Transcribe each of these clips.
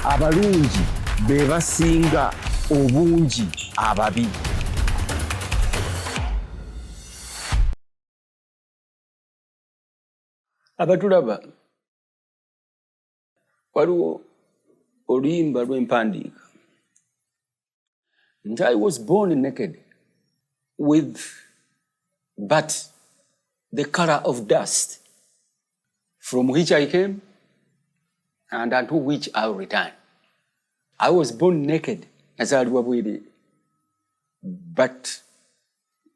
abalungi be basinga obungi ababi. Abatulaba waliwo oluyimba lw'empandiika nti I was born naked with but the color of dust, from which I came and unto which I will return. I was born naked, nazaliwa bwere, but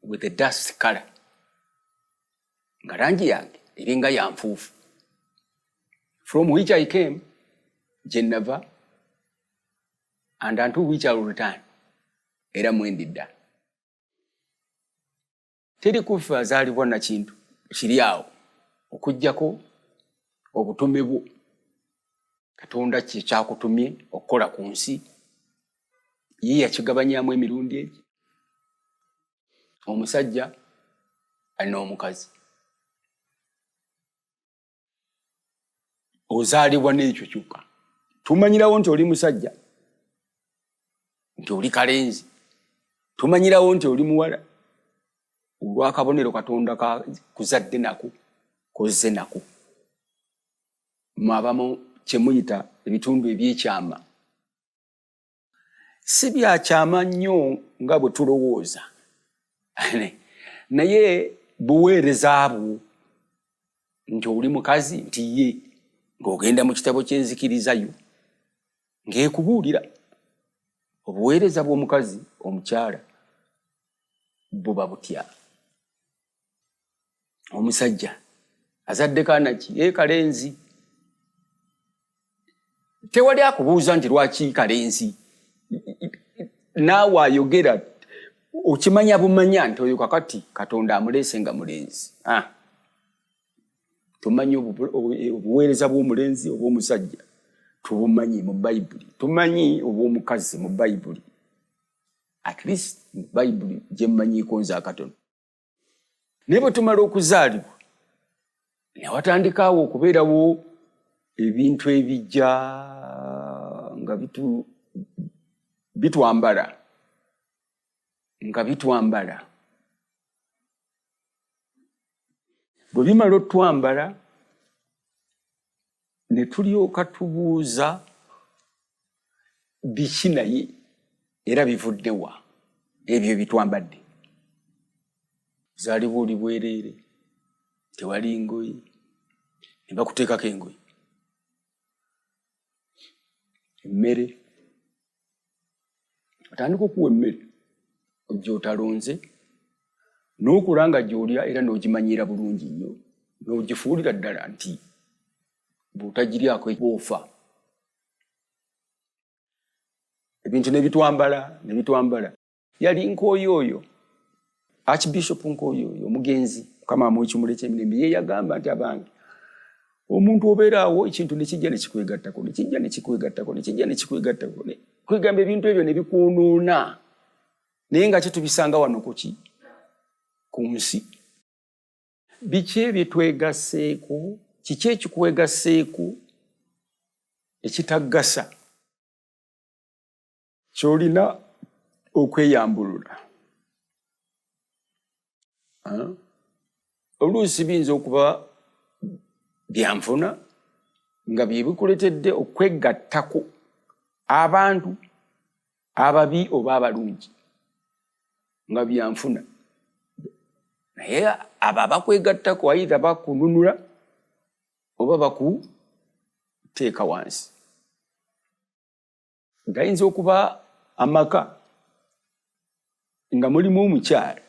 with the dust color. Nga rangi yange iringa ya nfuufu. From which I came, Geneva, and unto which I will return. Era mwendidda. Teri kufa azalibwa na kintu kiri awo okujjako obutume bwo Katonda kye kyakutumye okukola ku nsi ye yakigabanyaamu emirundi egi. Omusajja alina omukazi, ozaalibwa n'ekyo kyokka. Tumanyirawo nti oli musajja, nti oli kalenzi, tumanyirawo nti oli muwala olw'akabonero Katonda kuzadde nako kozze nako. Mwabamu kye muyita ebitundu ebyekyama. Si byakyama nnyo nga bwe tulowooza, naye buweereza bwo nti oli mukazi nti ye ng'ogenda mu kitabo ky'enzikirizayo ng'ekubuulira obuweereza bw'omukazi omukyala buba butya. Omusajja azadde kaana ki? Kalenzi. Tewali akubuuza nti lwaki kalenzi. Naawe ayogera okimanya bumanya nti oyo kakati Katonda amuleese nga mulenzi. Tumanyi obuweereza bw'omulenzi obw'omusajja tubumanyi mu Bayibuli. Tumanyi obw'omukazi mu Bayibuli. At least mu Bayibuli gye mmanyiiko nze akatono. Naye bwe tumala okuzaalibwa ne watandikaawo okubeerawo ebintu ebijja nga bitwambala. Bwe bimala otwambala ne tulyoka tubuuza biki naye era bivudde wa ebyo bitwambadde. Zaalibwa oli bwereere, tewali ngoye, ne bakuteekako engoye. Emmere, otandika okuwa emmere gy'otalonze, n'okulanga gy'olya era n'ogimanyira bulungi nnyo, n'ogifuulira ddala nti bw'otagiryako bw'ofa. Ebintu ne bitwambala. Yali Nkooyo oyo, Archbishop Nkooyo oyo, omugenzi, Mukama amuwe ekimuli eky'emirembe, ye yagamba nti abange, omuntu obeeraawo ekintu ne kijja ne kikwegattako, ne kijja ne kikwegattako, ne kijja ne kikwegattako. Kwegamba ebintu ebyo ne bikwonoona. Naye nga tubisanga wano ku nsi. Biki ebitwegasseeko? Kiki ekikwegasseeko ekitaggasa ky'olina okweyambulula? Oluusi biyinza okuba byanfuna nga bye bikuletedde okwegattako abantu ababi oba abalungi nga byanfuna. Naye abo abakwegattako ayita bakununula oba bakuteeka wansi. Gayinza okuba amaka nga mulimu omukyala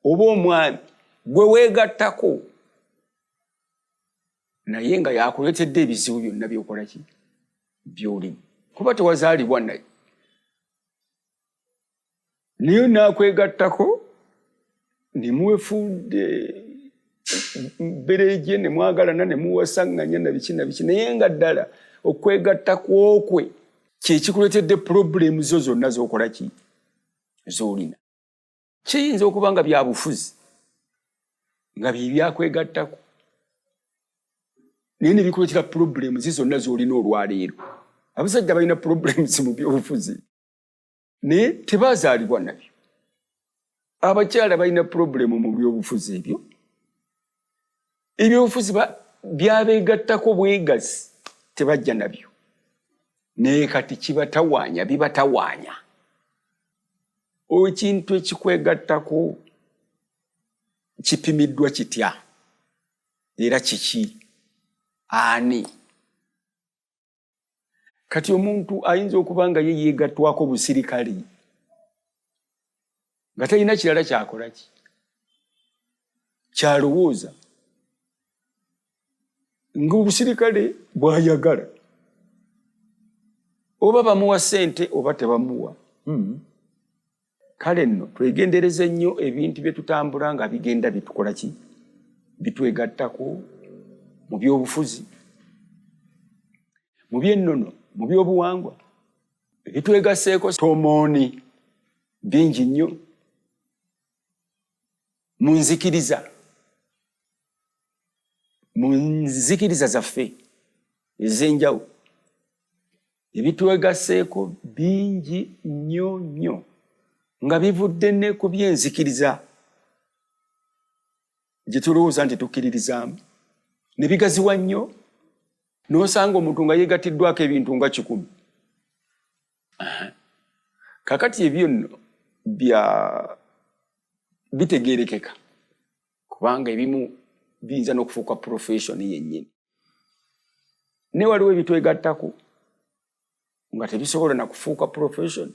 oba omwami gwe weegattako naye nga yakuletedde ebizibu byonna by'okola ki? By'olimu. Kuba tewazaalibwa naye. Naye naakwegattako ne mwefuudde bereje ne mwagalana ne muwasaŋŋanya na biki na biki, naye nga ddala okwegattako kwe kye kikuletedde problemu zo zonna z'okola ki? Z'olina. Kiyinza okuba nga bya bufuzi nga bye byakwegattako naye ne bikuletera problemu zi zonna z'olina olwaleero. abasajja balina problems mu byobufuzi ne tebazaalibwa nabyo. Abakyala balina problemu mu byobufuzi ebyo. Ebyobufuzi byabeegattako bwegazi tebajja nabyo. Naye kati kibatawaanya, bibatawaanya. Ekintu ekikwegattako kipimiddwa kitya era kiki ani? Kati omuntu ayinza okuba nga ye yeegattwako busirikale nga talina kirala kyakola ki kyalowooza ng'obusirikale bw'ayagala oba bamuwa ssente oba tebamuwa. Kale nno twegendereze nnyo ebintu bye tutambula nga bigenda bitukola ki bitwegattako mu byobufuzi, mu by'ennono, mu byobuwangwa, bitwegasseeko tomooni bingi nnyo mu nzikiriza zaffe ez'enjawulo ebitwegasseeko bingi nnyo nnyo nga bivudde ne ku by'enzikiriza gye tulowooza nti tukkiririzaamu ne bigaziwa nnyo n'osanga omuntu nga yeegattiddwako ebintu nga 100. Kakati ebyo nno bitegeerekeka kubanga ebimu biyinza n'okufuuka profession yennyini. Ne waliwo ebitwegattako nga tebisobola na kufuuka profession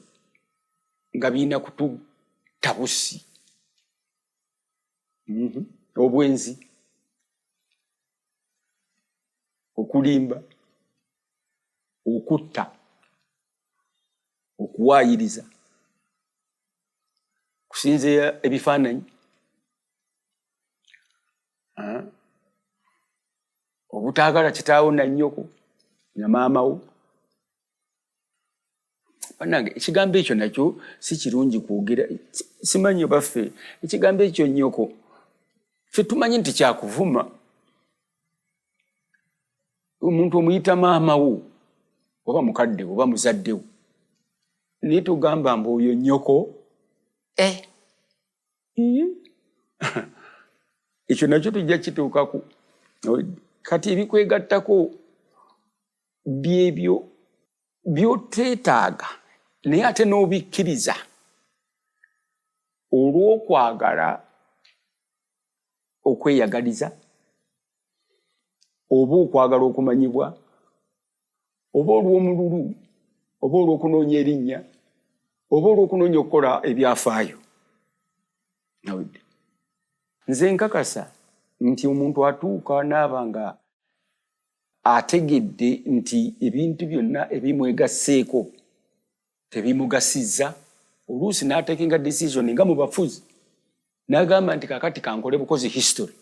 nga birina kututta busi. Obwenzi, okulimba, okutta, okuwaayiriza, kusinzeeya ebifaananyi, obutaagala kitaawo na nnyoko na maamawo. Bannange ekigambo ekyo nakyo si kirungi kwogera. Simanyi oba ffe ekigambo ekyo nnyoko ffe tumanyi nti kyakuvuma. Omuntu omuyita maamawo oba mukaddewo oba muzaddewo naye tugamba mbu oyo nnyoko. Ekyo nakyo tujja kituukaku. Kati ebikwegattako byebyo by'oteetaaga naye ate n'obikkiriza olw'okwagala okweyagaliza oba okwagala okumanyibwa oba olw'omululu oba olw'okunoonya erinnya oba olw'okunoonya okukola ebyafaayo. Nze nkakasa nti omuntu atuuka n'aba nga ategedde nti ebintu byonna ebimwegasseeko tebimugasizza, oluusi n'atekinga decision nga mu bafuzi n'agamba nti kakati kankole bukozi history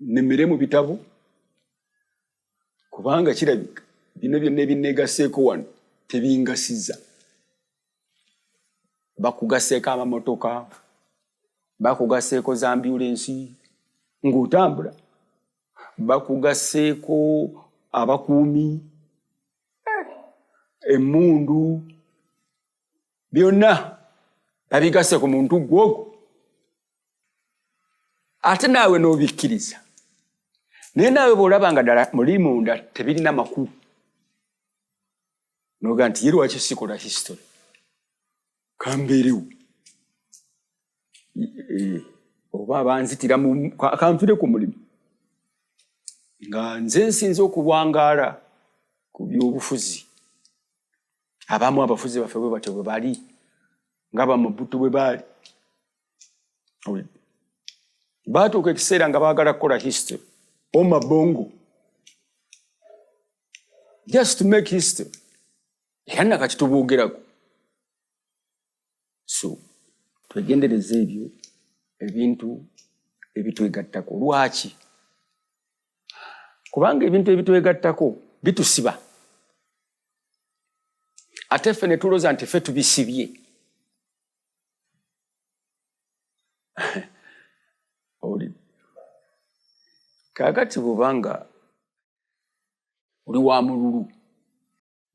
nemmere mu bitabo kubanga kirabika bino byonna ebinneegasseeko wano tebingasizza. Bakugasseeko amamotoka, bakugasseeko za ambulensi ng'otambula, bakugasseeko abakuumi, emmundu, byonna babigasse ku muntu gw'ogwo. Ate naawe n'obikkiriza. Naye naawe bw'olaba nga ddala muli munda tebirina makulu n'oga nti ye lwaki sikola history kambeerewo oba abanzitira kanfire ku mulimu nga nze nsinze okuwangaala ku byobufuzi. Abamu abafuzi baffe bwe batyo bwe bali nga Bamobutu bwe baali. Baatuuka ekiseera nga baagala kukola history omabongo just to make history era nakati tuboogerako. So twegendereze ebyo ebintu ebitwegattako. Lwaki? Kubanga ebintu ebitwegattako bitusiba ate ffe ne tulooza nti ffe tubisibye. Kaakati bw'obanga oli wa mululu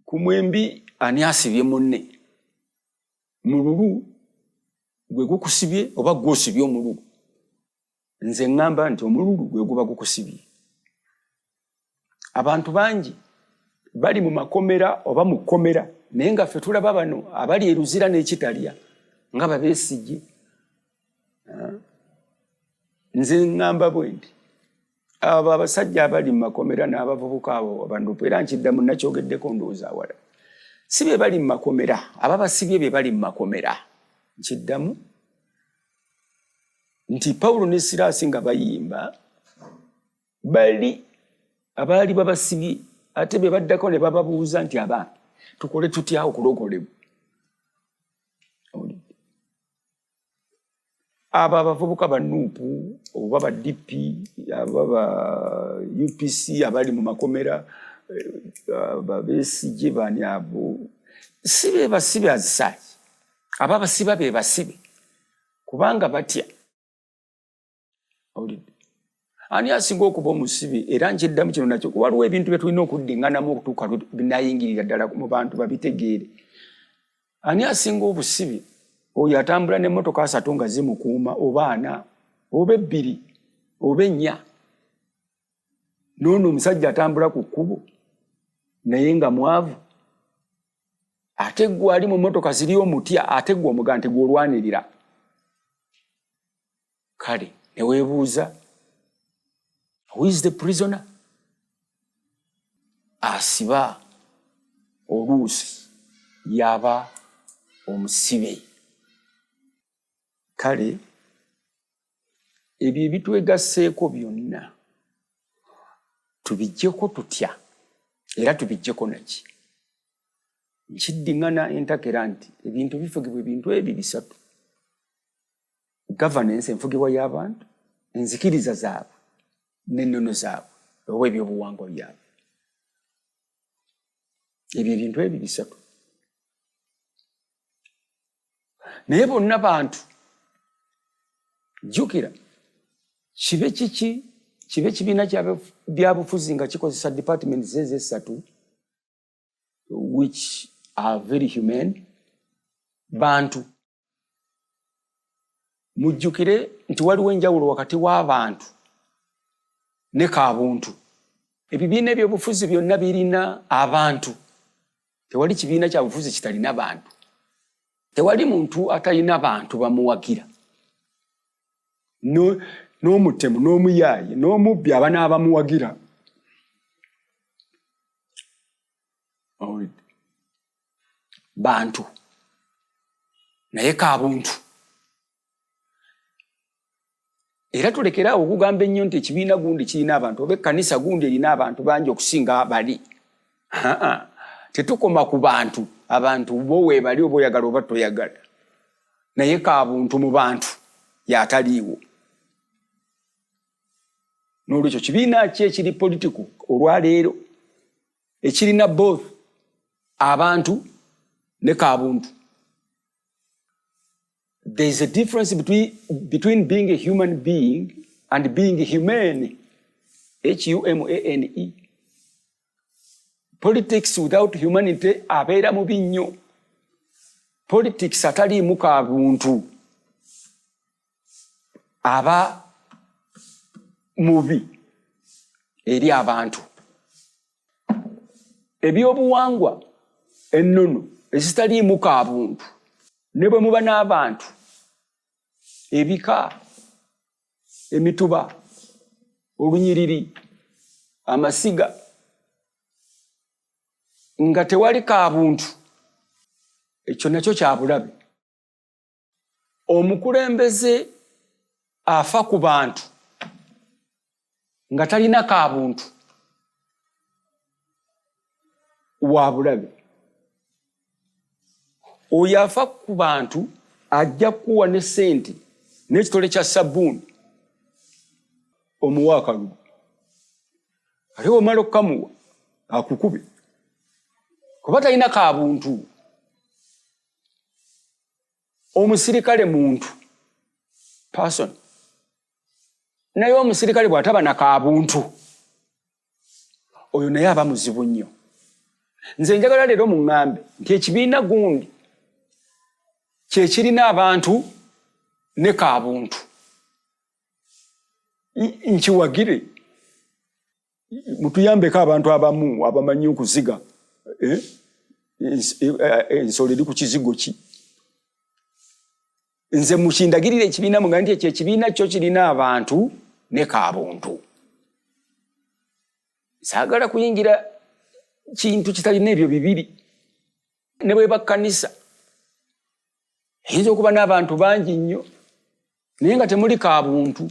ku mwembi ani asibye munne mululu gwe gukusibye oba gwosibye omululu. Nze ngamba nti omululu gwe guba gukusibye. Abantu bangi bali mu makomera oba mu komera naye nga ffe tulaba bano abali eruzira n'ekitalya nga Babesigye. Nze ngamba bwe nti abo abasajja abali mu makomera n'abavubuka abo abandupu era nkiddamu nakyogeddeko ndowooza awala si be bali mu makomera ababasibye be bali mu makomera. Nkiddamu nti Pawulo ne Siraasi nga bayimba bali abaali babasibye ate be baddako ne bababuuza nti abaana tukole tutya okulokolebwa. Abo abavubuka banuupu oba ba DP aba ba UPC abali mu makomera Babesigye bani abo si be basibe azisaaki ababasiba be basibe kubanga batya. Ani asinga okuba omusibe era nkiddamu kino nakyo waliwo ebintu bye tulina okuddinganamu okutuuka binayingirira ddala mu bantu babitegeere. Ani asinga obusibe oyo atambula n'emmotoka 3 nga zimukuuma oba 4 oba 2 oba 4 n'ono omusajja atambula ku kkubo naye nga mwavu ate gwe ali mu mmotoka ziri omutya ate gwe omuga nti gw'olwanirira. Kale ne weebuuza who is the prisoner? Asiba oluusi yaba omusibe. Kale ebyo ebitwegasseeko byonna tubijjeko tutya era tubijjeko naki. Nkiddiŋŋana entakera nti ebintu bifugibwa ebintu ebyo bisatu: governance enfugibwa y'abantu, enzikiriza zaabwe n'ennono zaabwe oba ebyobuwangwa byabwe. Ebyo ebintu ebyo bisatu naye bonna bantu. Jjukira kibe kiki kibe kibiina byabufuzi nga kikozesa department zeze esatu which are very humane. Bantu mujjukire nti waliwo enjawulo wakati w'abantu ne kaabuntu. Ebibiina ebyobufuzi byonna birina abantu. Tewali kibiina kya bufuzi kitalina bantu. Tewali muntu atalina bantu bamuwagira. N'omutemu n'omuyaaye n'omubbi aba n'abamuwagira. Bantu naye kaabuntu. Era tulekeraawo okugamba ennyo nti ekibiina gundi kirina abantu oba ekkanisa gundi erina abantu bangi okusinga bali. Tetukoma ku bantu. Abantu bo weebali oba oyagala oba toyagala naye kaabuntu mu bantu y'ataliiwo. N'olwekyo kibiina ki ekiri politiku olwaleero ekirina both abantu ne kaabuntu? There is a difference between being a human being and being humane. HUMANE. Politics without humanity abeera mubi nnyo. Politics ataliimu kaabuntu aba mubi eri abantu. Ebyobuwangwa ennono ezitaliimu kaabuntu ne bwe muba n'abantu, ebika, emituba, olunyiriri, amasiga, nga tewali kaabuntu, ekyo nakyo kya bulabe. Omukulembeze afa ku bantu nga talina kaabuntu wa bulabe. Oyo afa ku bantu ajja kuwa ne ssente n'ekitole kya sabbuuni omuwa akalulu. Ate omala okukamuwa akukube kuba talina kaabuntu. Omusirikale muntu person naye omusirikale bw'ataba na kaabuntu oyo naye aba muzibu nnyo. nze njagala leero muŋŋambe nti ekibiina gundi kye kirina abantu ne kaabuntu. Nkiwagire mutuyambeko abantu abamu abamanyi okuziga ensolo eri ku kizigo ki. Nze mukindagirire ekibiina mugambe nti ekyo ekibiina kyo kirina abantu ne kaabuntu. Saagala kuyingira kintu kitalina ebyo bibiri. Ne bwe bakkanisa eyinza okuba n'abantu bangi nnyo naye nga temuli kaabuntu.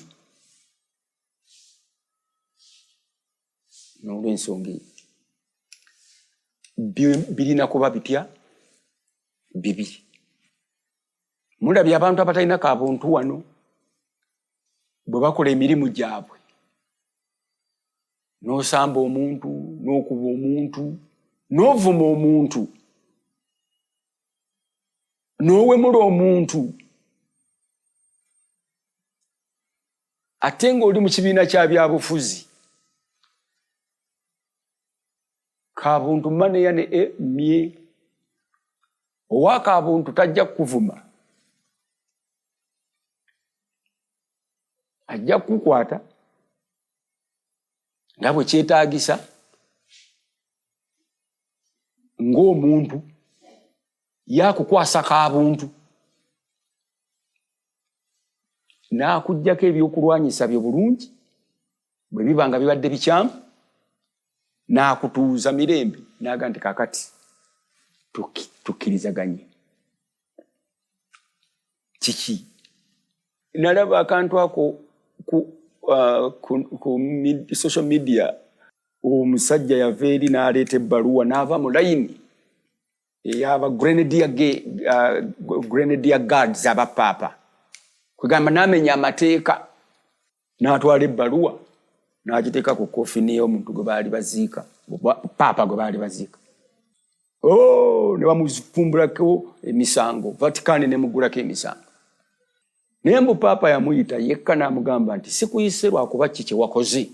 N'olw'ensonga eyo birina kuba bitya bibiri. Mulabye abantu abatalina kaabuntu wano bwe bakola emirimu gyabwe, n'osamba omuntu, n'okuba omuntu, n'ovuma omuntu, n'owemula omuntu, ate ng'oli mu kibiina kya byabufuzi, kaabuntu maneya ne mye. Owa kaabuntu tajja kukuvuma, ajja kukukwata nga bwe kyetaagisa ng'omuntu, yakukwasa kaabuntu n'akuggyako ebyokulwanyisa byo bulungi, bwe biba nga bibadde bikyamu n'akutuuza mirembe n'aga nti kaakati tukkirizaganye. Kiki? Nalaba akantu ako ku social media, omusajja yava eri n'aleeta ebbaluwa n'ava mu layini ey'aba Grenadier Guards abapaapa, kwegamba n'amenya amateeka, n'atwala ebbaluwa n'agiteeka ku kofini y'omuntu gwe baali baziika, paapa gwe baali baziika. Ne bamufumbulako emisango, Vatican nemugulako emisango. Naye mbu paapa yamuyita yekka n'amugamba nti sikuyise lwakuba ki kye wakoze,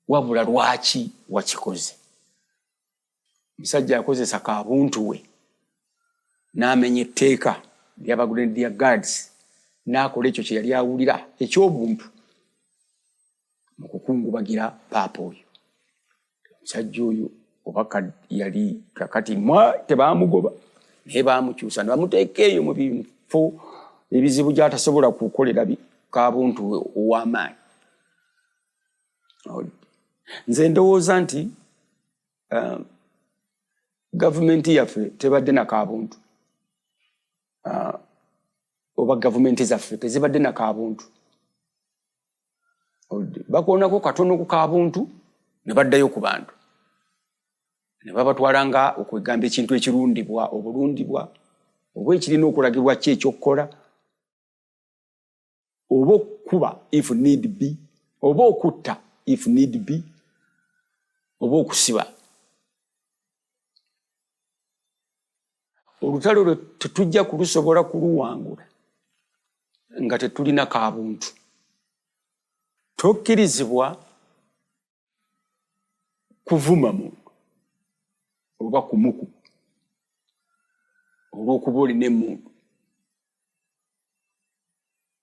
wabula lwaki wakikoze. Omusajja yakozesa kaabuntu we n'amenya etteeka ly'aba Grenadier Guards, n'akola ekyo kye yali awulira eky'obuntu mu kukungubagira paapa oyo. Omusajja oyo obaka yali kakati tebaamugoba naye baamukyusa ne bamuteeka eyo mu bifo ebizibu gy'atasobola kukolera kaabuntu ow'amaanyi. Nze ndowooza nti gavumenti yaffe tebadde na kaabuntu, oba gavumenti zaffe tezibadde na kaabuntu. Bakoonako katono ku kaabuntu ne baddayo ku bantu, ne babatwala nga okwegamba ekintu ekirundibwa, obulundibwa, oba ekirina okulagirwa ki ekyokukola, oba okukuba if need be, oba okutta if need be, oba okusiba. Olutalo lwe tetujja kulusobola kuluwangula nga tetulina kaabuntu. Tokkirizibwa kuvuma muntu oba kumukuba olw'okuba olina emmundu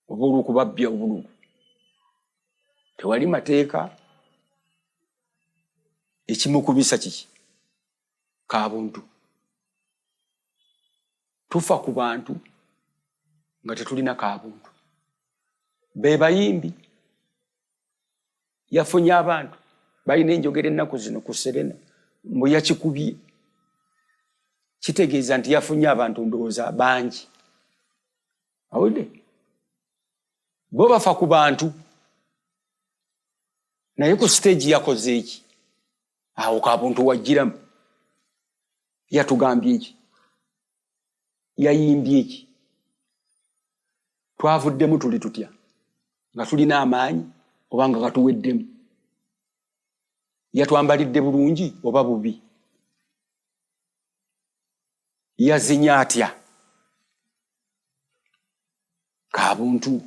oba olw'okubabbya obululu. Tewali mateeka, ekimukubisa kiki? Kaabuntu. Tufa ku bantu nga tetulina kaabuntu. Be bayimbi yafunye abantu balina enjogera ennaku zino ku Serena mbu yakikubye, kitegeeza nti yafunye abantu ndowooza bangi. Awulidde? Bo bafa ku bantu naye ku stage yakoze eki? Awo kaabuntu wajjiramu, yatugambye eki, yayimbye eki. Twavuddemu tuli tutya? Nga tulina amaanyi oba nga gatuweddemu? Yatwambalidde bulungi oba bubi? Yazinya atya? Kaabuntu.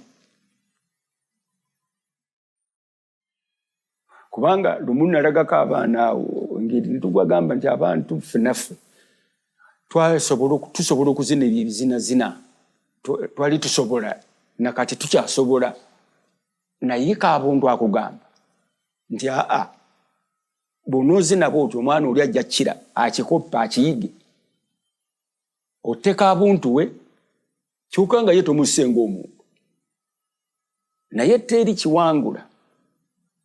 Kubanga lumu nalagako abaana awo engeri netugwagamba nti abantu ffenaffe tusobola okuzina ebizinazina twali tusobola nakati tukyasobola naye Kabuntu akugamba nti bw'onoozina bw'otyo omwana oli ajja kkira akikoppa akiyige otte Kabuntu we kyokka nga ye tomussenga omuntu naye teri kiwangula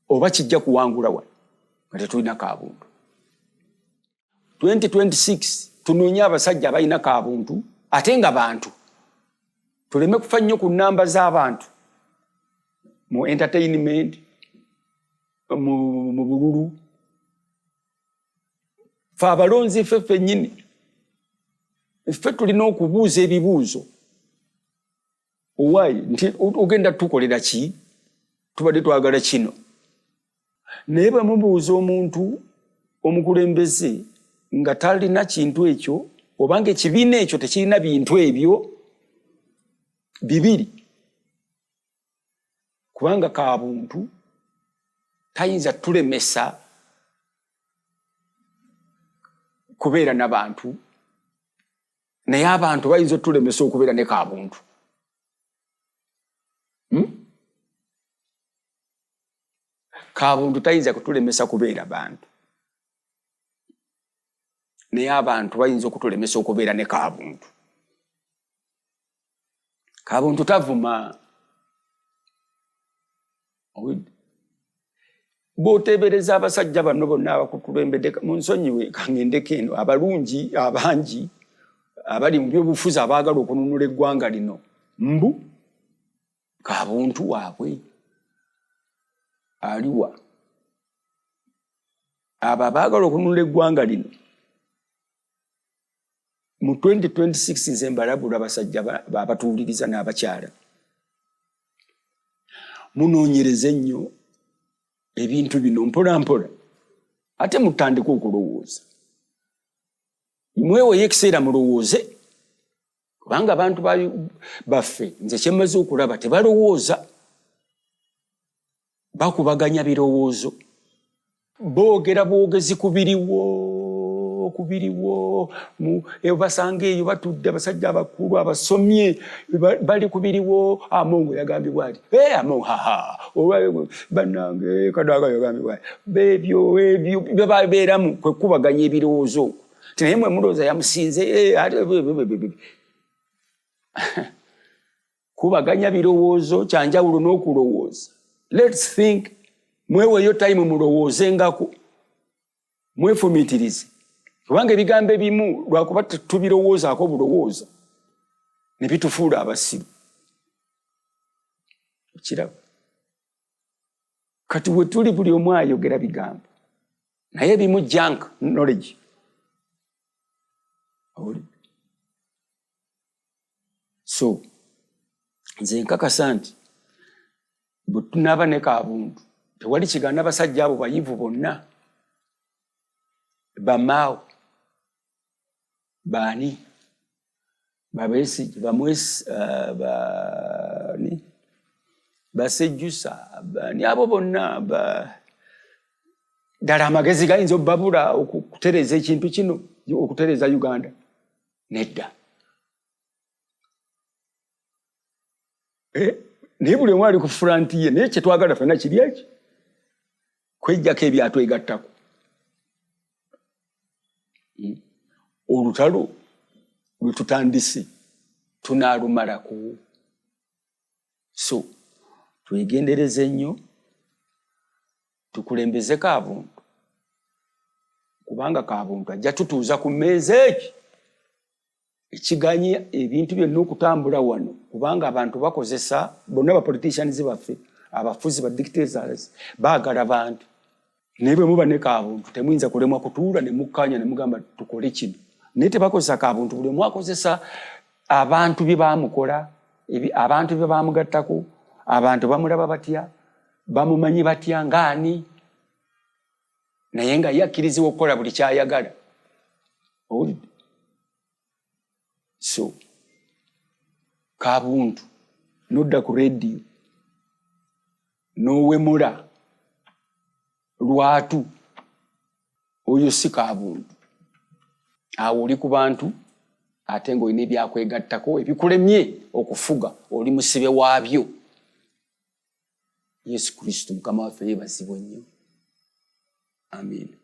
oba kijja kuwangula wano nga tetulina Kabuntu. 2026 tunoonye abasajja abalina Kabuntu ate nga bantu tuleme kufa nnyo ku nnamba z'abantu mu entertainment mu bululu fe abalonzi ffe ffennyini ffe tulina okubuuza ebibuuzo owayi nti ogenda tukolera ki tubadde twagala kino naye bamubuuza omuntu omukulembeze nga talina kintu ekyo obanga ekibiina ekyo tekirina bintu ebyo bibiri kubanga Kabuntu tayinza tulemesa kubeera n'abantu naye abantu bayinza otulemesa okubeera ne Kabuntu. Kabuntu tayinza kutulemesa kubeera bantu naye abantu bayinza okutulemesa okubeera ne Kabuntu. Kabuntu tavuma bw'oteebereza abasajja bano bonna abakutulembedde mu nsonyiwe kangendeko eno abalungi abangi abali mu byobufuzi abaagala okununula eggwanga lino mbu Kabuntu waabwe aliwa abo abaagala okununula eggwanga lino mu 2026 nze mbalabula abasajja babatuuliriza n'abakyala munoonyereze nnyo ebintu bino mpola mpola ate mutandika okulowooza mweweyo ekiseera mulowooze kubanga abantu baffe nze kyemmaze okulaba tebalowooza bakubaganya birowoozo boogera bwogezi kubiriwo basanga eyo batudde abasajja abakulu abasomye bali kubiriwo Amongo yagambibwa ati Amongo bannange Kadaga yagambibwa ebyo byebabeeramu kwe kubaganya ebirowoozo naye mwe mulowooza yamusinze kubaganya birowoozo kyanjawulo n'okulowooza. Let's think mweweyo time mulowoozengako mwefumitirize kubanga ebigambo ebimu lwakuba tubirowoozaako bulowooza ne bitufuula abasiru kiraba kati we tuli buli omu ayogera bigambo naye ebimu junk knowledge so nze nkakasa nti bwe tunaaba ne Kabuntu tewali kigaana abasajja abo bayivu bonna bamaawo baani Babesige Basejjusa ni abo bonna ddala amagezi gayinza obbabula okutereeza ekintu kino okutereeza Uganda nedda naye buli omu ali ku furanti ye naye kyetwagala ffenna kiri eki kwejjako ebyatwegattako olutalo lwe tutandise tunaalumalako so twegendereze nnyo tukulembeze Kabuntu kubanga Kabuntu ajja tutuuza ku mmeeza eki ekiganye ebintu byonna okutambula wano kubanga abantu bakozesa bonna abapoliticians baffe abafuzi ba dictators baagala bantu naye bwe muba ne Kabuntu temuyinza kulemwa kutuula ne mukkanya ne mugamba tukole kino naye tebakozesa Kabuntu buli omu akozesa abantu bye baamukola abantu bye baamugattako abantu bamulaba batya bamumanyi batya ngaani naye nga yakkirizibwa okukola buli kyayagala owulidde so Kabuntu nodda ku radio n'owemula lwatu oyo si kaabuntu. Awo oli ku bantu ate ng'olina ebyakwegattako ebikulemye okufuga, oli musibe waabyo. Yesu Kristo Mukama waffe yeebazibwe nnyo. Amiina.